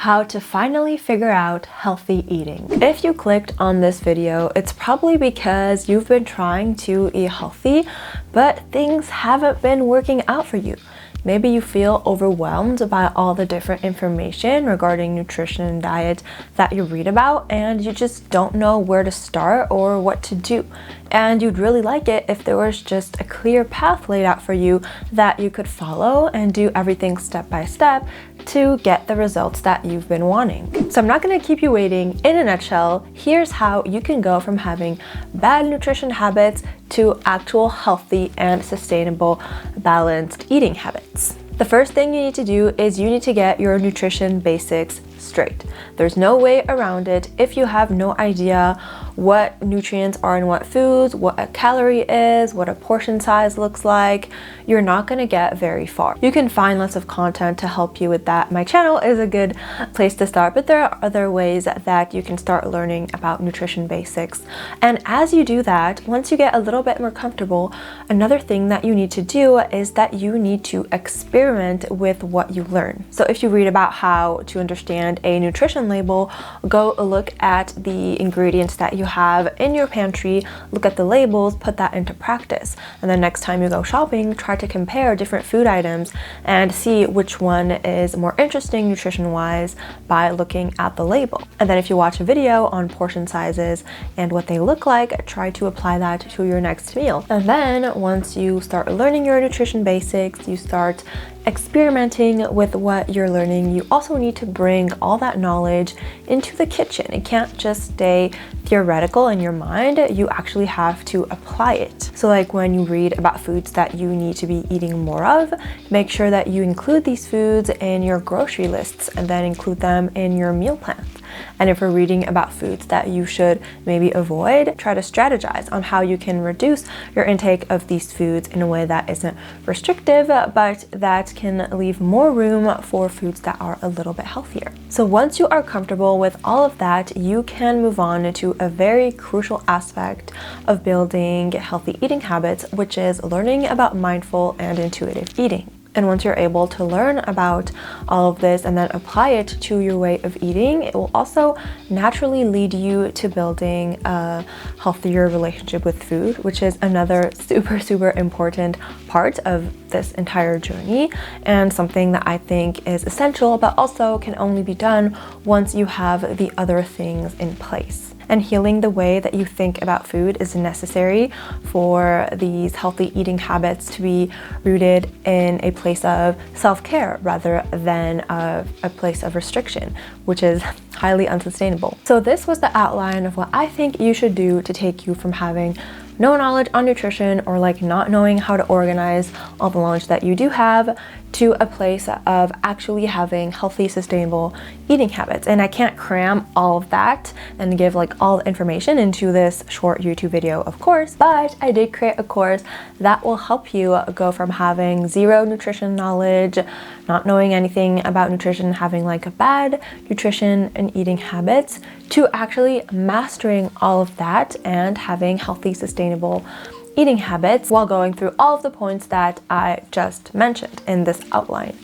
how to finally figure out healthy eating. If you clicked on this video, it's probably because you've been trying to eat healthy, but things haven't been working out for you. Maybe you feel overwhelmed by all the different information regarding nutrition and diet that you read about, and you just don't know where to start or what to do. And you'd really like it if there was just a clear path laid out for you that you could follow and do everything step by step to get the results that you've been wanting. So I'm not going to keep you waiting. In a nutshell, here's how you can go from having bad nutrition habits to actual healthy and sustainable balanced eating habits. The first thing you need to do is you need to get your nutrition basics straight. There's no way around it. If you have no idea what nutrients are in what foods, what a calorie is, what a portion size looks like, you're not going to get very far. You can find lots of content to help you with that. My channel is a good place to start, but there are other ways that you can start learning about nutrition basics. And as you do that, once you get a little bit more comfortable, another thing that you need to do is that you need to experiment with what you learn. So if you read about how to understand a nutrition label, go look at the ingredients that you have in your pantry, look at the labels, put that into practice. And then next time you go shopping, try to compare different food items and see which one is more interesting nutrition-wise by looking at the label. And then if you watch a video on portion sizes and what they look like, try to apply that to your next meal. And then once you start learning your nutrition basics, you start experimenting with what you're learning, you also need to bring all that knowledge into the kitchen. It can't just stay theoretical in your mind, you actually have to apply it. So like when you read about foods that you need to be eating more of, make sure that you include these foods in your grocery lists and then include them in your meal plans. And if we're reading about foods that you should maybe avoid, try to strategize on how you can reduce your intake of these foods in a way that isn't restrictive, but that can leave more room for foods that are a little bit healthier. So once you are comfortable with all of that, you can move on to a very crucial aspect of building healthy eating habits, which is learning about mindful and intuitive eating. And once you're able to learn about all of this and then apply it to your way of eating, it will also naturally lead you to building a healthier relationship with food, which is another super important part of this entire journey and something that I think is essential, but also can only be done once you have the other things in place. And healing the way that you think about food is necessary for these healthy eating habits to be rooted in a place of self-care rather than a place of restriction, which is highly unsustainable. So this was the outline of what I think you should do to take you from having no knowledge on nutrition or like not knowing how to organize all the knowledge that you do have to a place of actually having healthy, sustainable eating habits. And I can't cram all of that and give like all the information into this short YouTube video, of course, but I did create a course that will help you go from having zero nutrition knowledge, not knowing anything about nutrition, having like a bad nutrition and eating habits, to actually mastering all of that and having healthy, sustainable eating habits while going through all of the points that I just mentioned in this outline.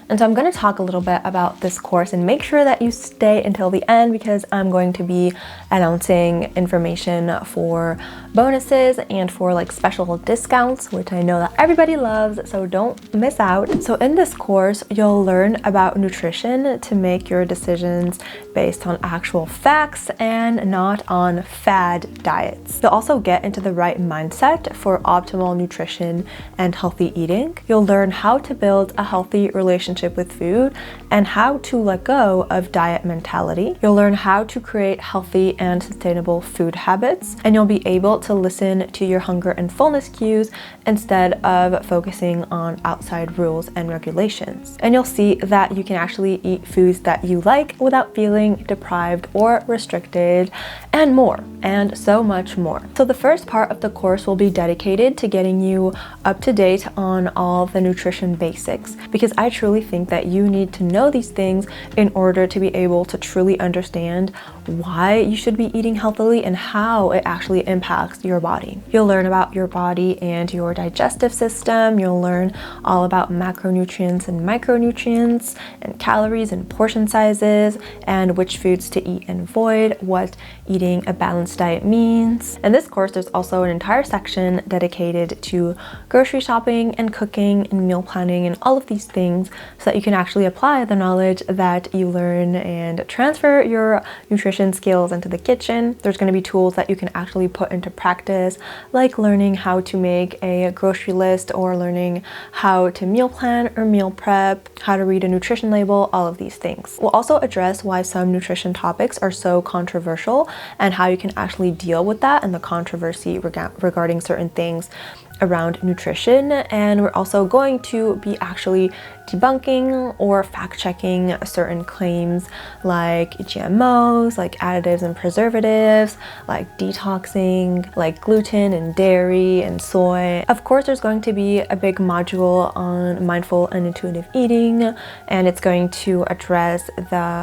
And so I'm going to talk a little bit about this course and make sure that you stay until the end because I'm going to be announcing information for bonuses and for like special discounts, which I know that everybody loves, so don't miss out. So in this course, you'll learn about nutrition to make your decisions based on actual facts and not on fad diets. You'll also get into the right mindset for optimal nutrition and healthy eating. You'll learn how to build a healthy relationship with food and how to let go of diet mentality. You'll learn how to create healthy and sustainable food habits, and you'll be able to listen to your hunger and fullness cues instead of focusing on outside rules and regulations. And you'll see that you can actually eat foods that you like without feeling deprived or restricted, and more, and so much more. So the first part of the course will be dedicated to getting you up to date on all the nutrition basics, because I truly think that you need to know these things in order to be able to truly understand why you should be eating healthily and how it actually impacts your body. You'll learn about your body and your digestive system. You'll learn all about macronutrients and micronutrients and calories and portion sizes and which foods to eat and avoid, what eating a balanced diet means. In this course, there's also an entire section dedicated to grocery shopping and cooking and meal planning and all of these things so that you can actually apply the knowledge that you learn and transfer your nutrition skills into the kitchen. There's going to be tools that you can actually put into practice, like learning how to make a grocery list or learning how to meal plan or meal prep, how to read a nutrition label, all of these things. We'll also address why some nutrition topics are so controversial and how you can actually deal with that and the controversy regarding certain things around nutrition. And we're also going to be actually debunking or fact-checking certain claims like GMOs, like additives and preservatives, like detoxing, like gluten and dairy and soy. Of course, there's going to be a big module on mindful and intuitive eating, and it's going to address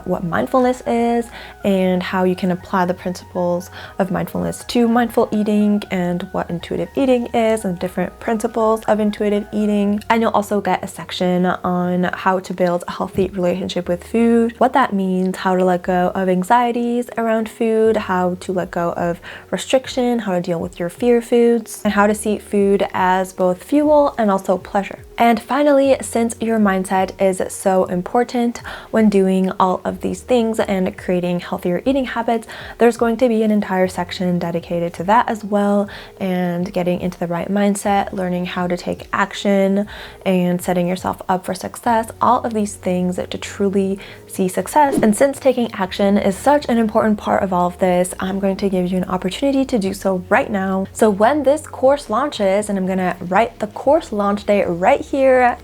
what mindfulness is and how you can apply the principles of mindfulness to mindful eating and what intuitive eating is and different principles of intuitive eating. And you'll also get a section on how to build a healthy relationship with food, what that means, how to let go of anxieties around food, how to let go of restriction, how to deal with your fear foods, and how to see food as both fuel and also pleasure. And finally, since your mindset is so important when doing all of these things and creating healthier eating habits, there's going to be an entire section dedicated to that as well, and getting into the right mindset, learning how to take action, and setting yourself up for success, all of these things to truly see success. And since taking action is such an important part of all of this, I'm going to give you an opportunity to do so right now. So when this course launches, and I'm gonna write the course launch date right here,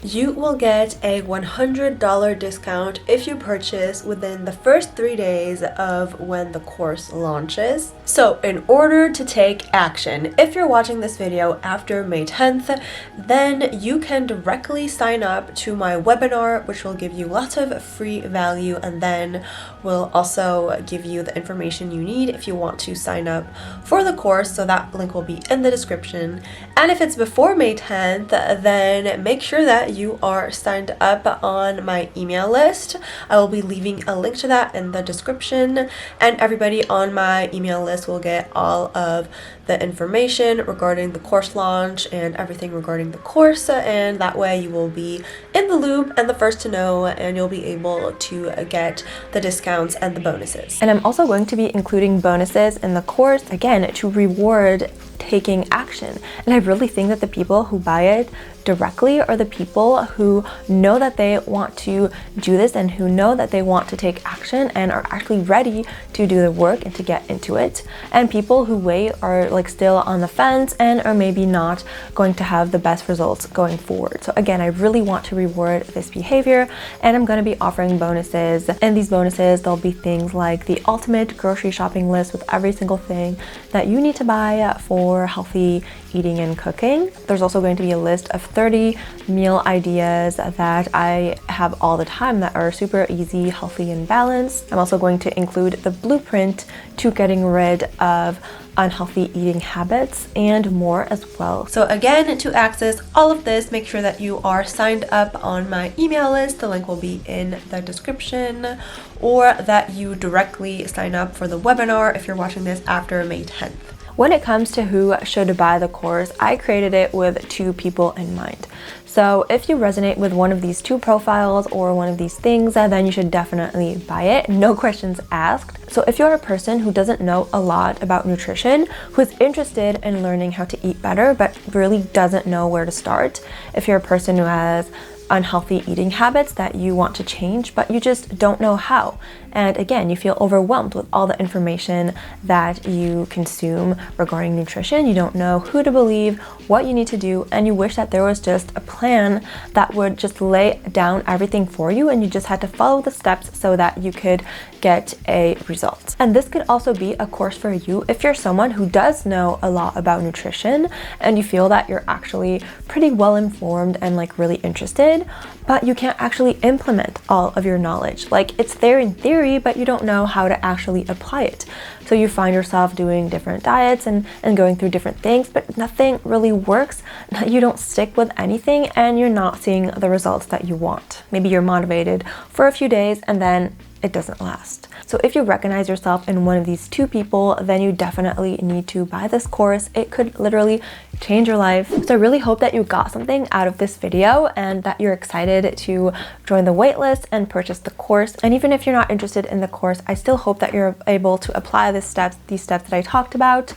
you will get a $100 discount if you purchase within the first 3 days of when the course launches. So in order to take action, if you're watching this video after May 10th, then you can directly sign up to my webinar, which will give you lots of free value, and then will also give you the information you need if you want to sign up for the course. So that link will be in the description. And if it's before May 10th, then make sure that you are signed up on my email list. I will be leaving a link to that in the description, and everybody on my email list will get all of the information regarding the course launch and everything regarding the course, and that way you will be in the loop and the first to know, and you'll be able to get the discounts and the bonuses. And I'm also going to be including bonuses in the course, again, to reward taking action. And I really think that the people who buy it directly are the people who know that they want to do this and who know that they want to take action and are actually ready to do the work and to get into it. And people who wait are like still on the fence and are maybe not going to have the best results going forward. So again, I really want to reward this behavior, and I'm going to be offering bonuses. And these bonuses, there'll be things like the ultimate grocery shopping list with every single thing that you need to buy for healthy eating and cooking. There's also going to be a list of 30 meal ideas that I have all the time that are super easy, healthy, and balanced. I'm also going to include the blueprint to getting rid of unhealthy eating habits and more as well. So again, to access all of this, make sure that you are signed up on my email list. The link will be in the description, or that you directly sign up for the webinar if you're watching this after May 10th. When it comes to who should buy the course, I created it with 2 people in mind. So if you resonate with one of these 2 profiles or one of these things, then you should definitely buy it, no questions asked. So if you're a person who doesn't know a lot about nutrition, who is interested in learning how to eat better, but really doesn't know where to start, if you're a person who has unhealthy eating habits that you want to change, but you just don't know how. And again, you feel overwhelmed with all the information that you consume regarding nutrition. You don't know who to believe, what you need to do, and you wish that there was just a plan that would just lay down everything for you, and you just had to follow the steps so that you could get a result. And this could also be a course for you if you're someone who does know a lot about nutrition and you feel that you're actually pretty well informed and like really interested, motivated, but you can't actually implement all of your knowledge. Like, it's there in theory, but you don't know how to actually apply it. So you find yourself doing different diets and going through different things, but nothing really works. You don't stick with anything and you're not seeing the results that you want. Maybe you're motivated for a few days and then it doesn't last. So if you recognize yourself in one of these two people, then you definitely need to buy this course. It could literally change your life. So I really hope that you got something out of this video and that you're excited to join the waitlist and purchase the course. And even if you're not interested in the course, I still hope that you're able to apply these steps that I talked about,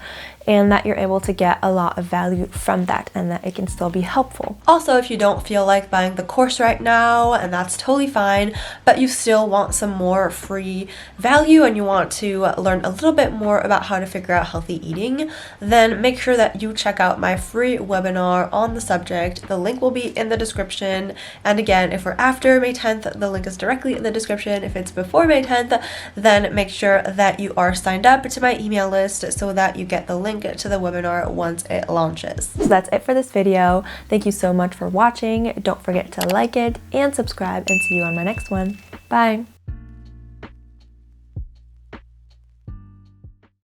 and that you're able to get a lot of value from that and that it can still be helpful. Also, if you don't feel like buying the course right now, and that's totally fine, but you still want some more free value and you want to learn a little bit more about how to figure out healthy eating, then make sure that you check out my free webinar on the subject. The link will be in the description. And again, if we're after May 10th, the link is directly in the description. If it's before May 10th, then make sure that you are signed up to my email list so that you get the link to the webinar once it launches. So that's it for this video. Thank you so much for watching. Don't forget to like it and subscribe, and see you on my next one. Bye.